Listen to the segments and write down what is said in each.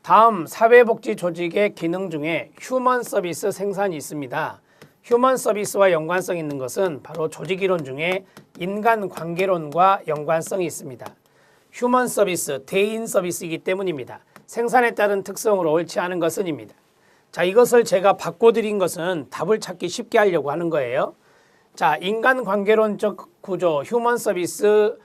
다음 사회복지 조직의 기능 중에 휴먼 서비스 생산이 있습니다. 휴먼 서비스와 연관성 있는 것은 바로 조직이론 중에 인간관계론과 연관성이 있습니다. 휴먼 서비스, 대인 서비스이기 때문입니다. 생산에 따른 특성으로 옳지 않은 것은입니다. 자, 이것을 제가 바꿔드린 것은 답을 찾기 쉽게 하려고 하는 거예요. 자, 인간관계론적 구조, 휴먼 서비스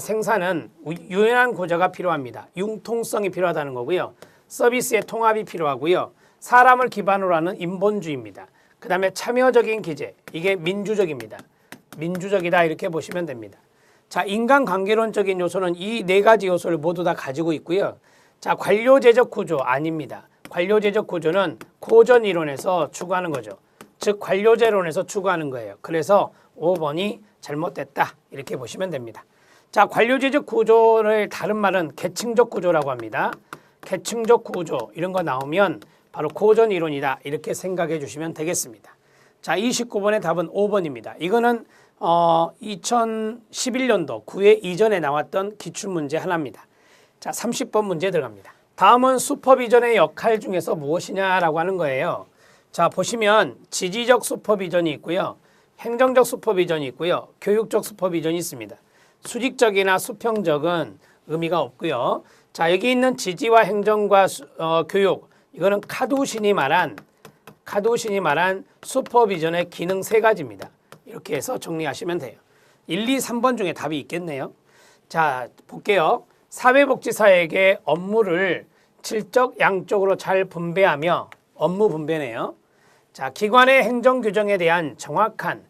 생산은 유연한 구조가 필요합니다. 융통성이 필요하다는 거고요. 서비스의 통합이 필요하고요. 사람을 기반으로 하는 인본주의입니다. 그 다음에 참여적인 기재, 이게 민주적입니다. 민주적이다 이렇게 보시면 됩니다. 자, 인간관계론적인 요소는 이 네 가지 요소를 모두 다 가지고 있고요. 자, 관료제적 구조 아닙니다. 관료제적 구조는 고전 이론에서 추구하는 거죠. 즉 관료제론에서 추구하는 거예요. 그래서 5번이 잘못됐다 이렇게 보시면 됩니다. 자, 관료제적 구조를 다른 말은 계층적 구조라고 합니다. 계층적 구조 이런 거 나오면 바로 고전 이론이다 이렇게 생각해 주시면 되겠습니다. 자, 29번의 답은 5번입니다. 이거는 2011년도 9회 이전에 나왔던 기출문제 하나입니다. 자, 30번 문제 들어갑니다. 다음은 슈퍼비전의 역할 중에서 무엇이냐라고 하는 거예요. 자, 보시면 지지적 슈퍼비전이 있고요. 행정적 슈퍼비전이 있고요. 교육적 슈퍼비전이 있습니다. 수직적이나 수평적은 의미가 없고요. 자, 여기 있는 지지와 행정과 교육, 이거는 카두신이 말한 슈퍼비전의 기능 세 가지입니다. 이렇게 해서 정리하시면 돼요. 1, 2, 3번 중에 답이 있겠네요. 자, 볼게요. 사회복지사에게 업무를 질적 양적으로 잘 분배하며 업무 분배네요. 자, 기관의 행정규정에 대한 정확한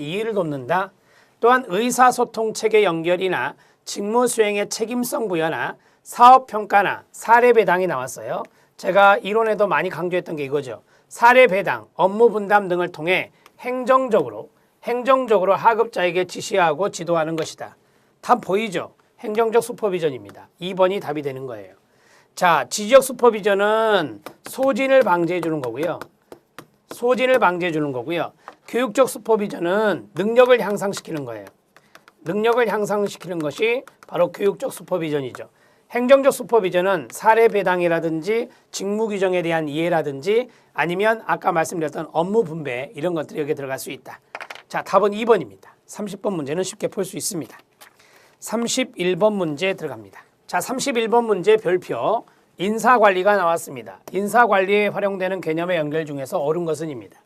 이해를 돕는다. 또한 의사소통 체계 연결이나 직무 수행의 책임성 부여나 사업평가나 사례 배당이 나왔어요. 제가 이론에도 많이 강조했던 게 이거죠. 사례 배당, 업무 분담 등을 통해 행정적으로 하급자에게 지시하고 지도하는 것이다. 답 보이죠? 행정적 슈퍼비전입니다. 2번이 답이 되는 거예요. 자, 지지적 슈퍼비전은 소진을 방지해 주는 거고요. 교육적 슈퍼비전은 능력을 향상시키는 거예요. 능력을 향상시키는 것이 바로 교육적 슈퍼비전이죠. 행정적 슈퍼비전은 사례 배당이라든지 직무 규정에 대한 이해라든지 아니면 아까 말씀드렸던 업무 분배 이런 것들이 여기에 들어갈 수 있다. 자, 답은 2번입니다. 30번 문제는 쉽게 풀 수 있습니다. 31번 문제 들어갑니다. 자, 31번 문제 별표 인사관리가 나왔습니다. 인사관리에 활용되는 개념의 연결 중에서 옳은 것은입니다.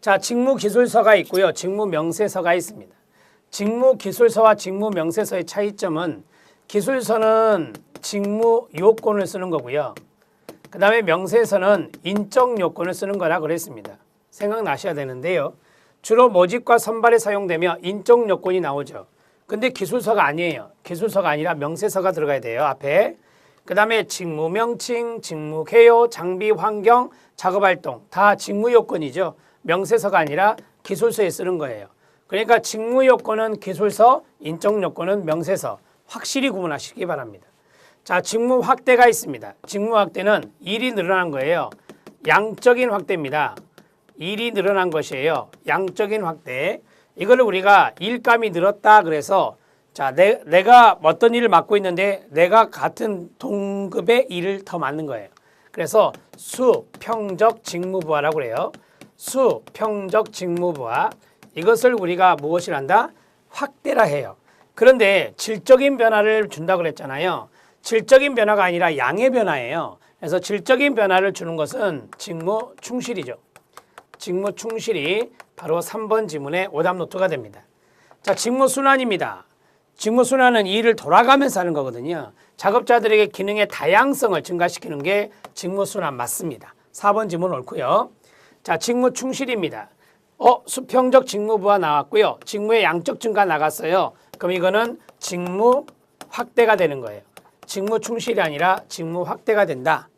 자, 직무기술서가 있고요. 직무명세서가 있습니다. 직무기술서와 직무명세서의 차이점은 기술서는 직무 요건을 쓰는 거고요. 그 다음에 명세서는 인적 요건을 쓰는 거라 그랬습니다. 생각나셔야 되는데요. 주로 모집과 선발에 사용되며 인적 요건이 나오죠. 근데 기술서가 아니에요. 기술서가 아니라 명세서가 들어가야 돼요. 앞에. 그 다음에 직무 명칭, 직무 개요, 장비 환경, 작업 활동 다 직무 요건이죠. 명세서가 아니라 기술서에 쓰는 거예요. 그러니까 직무 요건은 기술서, 인적 요건은 명세서. 확실히 구분하시기 바랍니다. 자, 직무 확대가 있습니다. 직무 확대는 일이 늘어난 거예요. 양적인 확대입니다. 일이 늘어난 것이에요. 양적인 확대. 이거를 우리가 일감이 늘었다 그래서 자, 내가 어떤 일을 맡고 있는데 내가 같은 동급의 일을 더 맡는 거예요. 그래서 수평적 직무부하라고 그래요. 수평적 직무부하. 이것을 우리가 무엇을 한다? 확대라 해요. 그런데 질적인 변화를 준다고 그랬잖아요. 질적인 변화가 아니라 양의 변화예요. 그래서 질적인 변화를 주는 것은 직무 충실이죠. 직무 충실이 바로 3번 지문의 오답 노트가 됩니다. 자, 직무 순환입니다. 직무 순환은 일을 돌아가면서 하는 거거든요. 작업자들에게 기능의 다양성을 증가시키는 게 직무 순환 맞습니다. 4번 지문 옳고요. 자, 직무 충실입니다. 수평적 직무부가 나왔고요. 직무의 양적 증가 나갔어요. 그럼 이거는 직무 확대가 되는 거예요. 직무 충실이 아니라 직무 확대가 된다.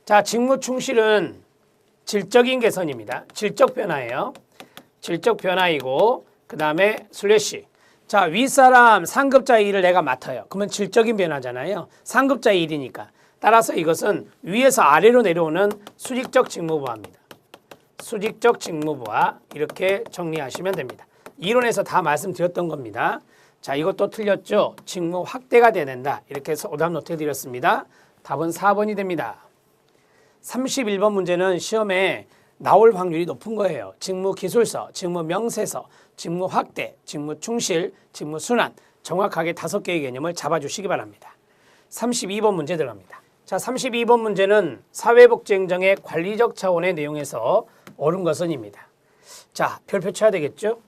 자, 직무 충실은 질적인 개선입니다. 질적 변화예요. 질적 변화이고 그 다음에 슬래시. 자, 윗사람 상급자의 일을 내가 맡아요. 그러면 질적인 변화잖아요. 상급자의 일이니까. 따라서 이것은 위에서 아래로 내려오는 수직적 직무부하입니다. 수직적 직무부하 이렇게 정리하시면 됩니다. 이론에서 다 말씀드렸던 겁니다. 자, 이것도 틀렸죠. 직무 확대가 돼야 된다. 이렇게 해서 오답 노트 드렸습니다. 답은 4번이 됩니다. 31번 문제는 시험에 나올 확률이 높은 거예요. 직무기술서, 직무명세서, 직무확대, 직무충실, 직무순환 정확하게 5개의 개념을 잡아주시기 바랍니다. 32번 문제 들어갑니다. 자, 32번 문제는 사회복지행정의 관리적 차원의 내용에서 옳은 것은입니다. 자, 별표 쳐야 되겠죠?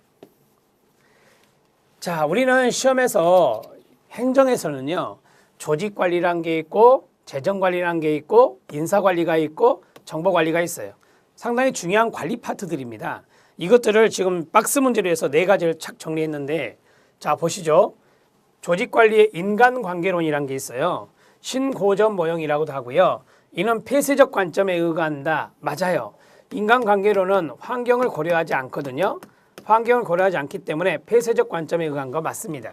자, 우리는 시험에서 행정에서는요, 조직관리란 게 있고 재정관리란 게 있고 인사관리가 있고 정보관리가 있어요. 상당히 중요한 관리 파트들입니다. 이것들을 지금 박스 문제로 해서 4가지를 착 정리했는데, 자, 보시죠. 조직관리의 인간관계론이란 게 있어요. 신고전 모형이라고도 하고요. 이는 폐쇄적 관점에 의거한다. 맞아요. 인간관계론은 환경을 고려하지 않거든요. 환경을 고려하지 않기 때문에 폐쇄적 관점에 의한 거 맞습니다.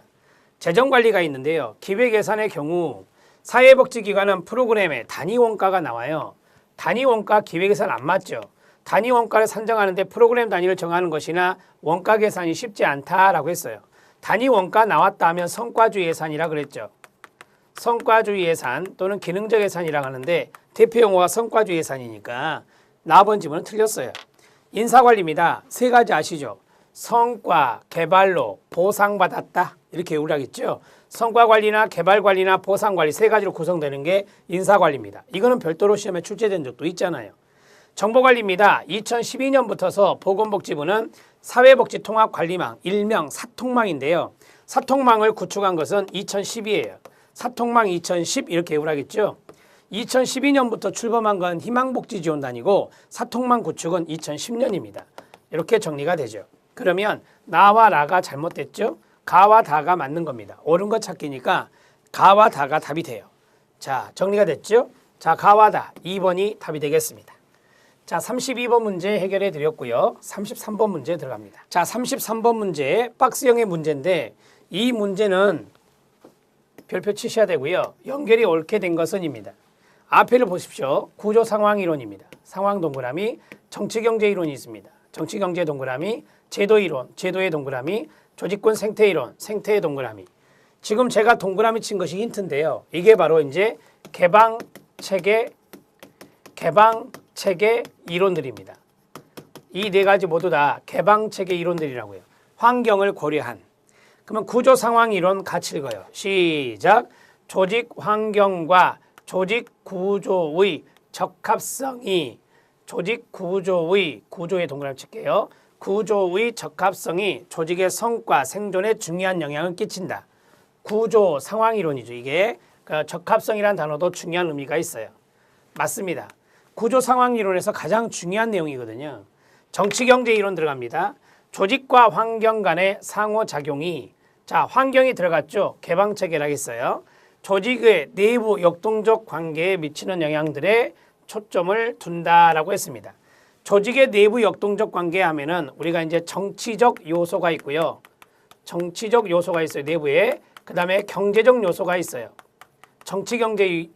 재정관리가 있는데요. 기획예산의 경우 사회복지기관은 프로그램에 단위원가가 나와요. 단위원가 기획예산 안 맞죠. 단위원가를 산정하는데 프로그램 단위를 정하는 것이나 원가 계산이 쉽지 않다라고 했어요. 단위원가 나왔다 하면 성과주의 예산이라 그랬죠. 성과주의 예산 또는 기능적 예산이라고 하는데 대표 용어가 성과주의 예산이니까 나번 지문은 틀렸어요. 인사관리입니다. 3가지 아시죠? 성과, 개발로 보상받았다. 이렇게 외우라겠죠. 성과관리나 개발관리나 보상관리 3가지로 구성되는 게 인사관리입니다. 이거는 별도로 시험에 출제된 적도 있잖아요. 정보관리입니다. 2012년부터서 보건복지부는 사회복지통합관리망, 일명 사통망인데요. 사통망을 구축한 것은 2010이에요. 사통망 2010 이렇게 외우라겠죠. 2012년부터 출범한 건 희망복지지원단이고 사통망 구축은 2010년입니다. 이렇게 정리가 되죠. 그러면 나와 라가 잘못됐죠. 가와 다가 맞는 겁니다. 옳은 것 찾기니까 가와 다가 답이 돼요. 자, 정리가 됐죠. 자, 가와 다 2번이 답이 되겠습니다. 자, 32번 문제 해결해 드렸고요. 33번 문제 들어갑니다. 자, 33번 문제 박스형의 문제인데 이 문제는 별표 치셔야 되고요. 연결이 옳게 된 것은입니다. 앞에를 보십시오. 구조상황이론입니다. 상황 동그라미, 정치경제이론이 있습니다. 정치경제 동그라미, 제도이론, 제도의 동그라미, 조직군 생태이론, 생태의 동그라미. 지금 제가 동그라미 친 것이 힌트인데요. 이게 바로 이제 개방체계 이론들입니다. 이 4가지 모두 다 개방체계 이론들이라고요. 환경을 고려한. 그러면 구조상황이론 같이 읽어요. 시작. 조직 환경과 조직 구조의 적합성이 조직 구조의 구조의 동그라미 칠게요. 구조의 적합성이 조직의 성과 생존에 중요한 영향을 끼친다. 구조 상황 이론이죠. 이게 적합성이라는 단어도 중요한 의미가 있어요. 맞습니다. 구조 상황 이론에서 가장 중요한 내용이거든요. 정치 경제 이론 들어갑니다. 조직과 환경 간의 상호작용이 자, 환경이 들어갔죠. 개방 체계라고 했어요. 조직의 내부 역동적 관계에 미치는 영향들에 초점을 둔다라고 했습니다. 조직의 내부 역동적 관계 하면은 우리가 이제 정치적 요소가 있고요. 정치적 요소가 있어요. 내부에. 그다음에 경제적 요소가 있어요. 정치 경제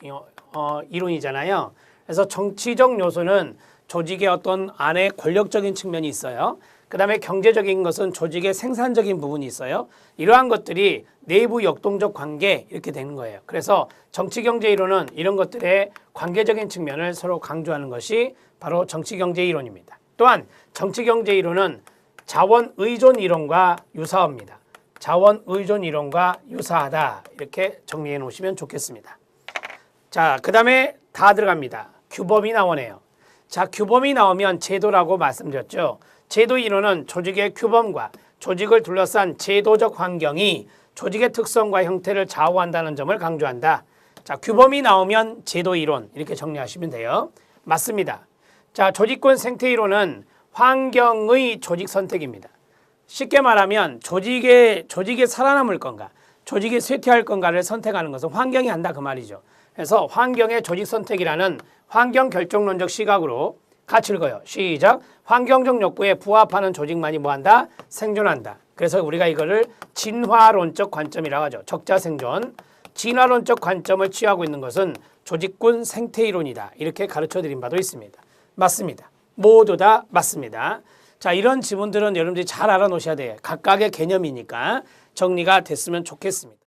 이론이잖아요. 그래서 정치적 요소는 조직의 어떤 안에 권력적인 측면이 있어요. 그다음에 경제적인 것은 조직의 생산적인 부분이 있어요. 이러한 것들이 내부 역동적 관계 이렇게 되는 거예요. 그래서 정치경제이론은 이런 것들의 관계적인 측면을 서로 강조하는 것이 바로 정치경제이론입니다. 또한 정치경제이론은 자원의존 이론과 유사합니다. 자원의존 이론과 유사하다 이렇게 정리해 놓으시면 좋겠습니다. 자, 그다음에 다 들어갑니다. 규범이 나오네요. 자, 규범이 나오면 제도라고 말씀드렸죠. 제도 이론은 조직의 규범과 조직을 둘러싼 제도적 환경이 조직의 특성과 형태를 좌우한다는 점을 강조한다. 자, 규범이 나오면 제도 이론 이렇게 정리하시면 돼요. 맞습니다. 자, 조직군 생태 이론은 환경의 조직 선택입니다. 쉽게 말하면 조직에 살아남을 건가, 조직이 쇠퇴할 건가를 선택하는 것은 환경이 한다 그 말이죠. 그래서 환경의 조직 선택이라는 환경 결정론적 시각으로 같이 읽어요. 시작. 환경적 욕구에 부합하는 조직만이 뭐한다? 생존한다. 그래서 우리가 이거를 진화론적 관점이라고 하죠. 적자생존. 진화론적 관점을 취하고 있는 것은 조직군 생태이론이다. 이렇게 가르쳐드린 바도 있습니다. 맞습니다. 모두 다 맞습니다. 자, 이런 지문들은 여러분들이 잘 알아놓으셔야 돼요. 각각의 개념이니까 정리가 됐으면 좋겠습니다.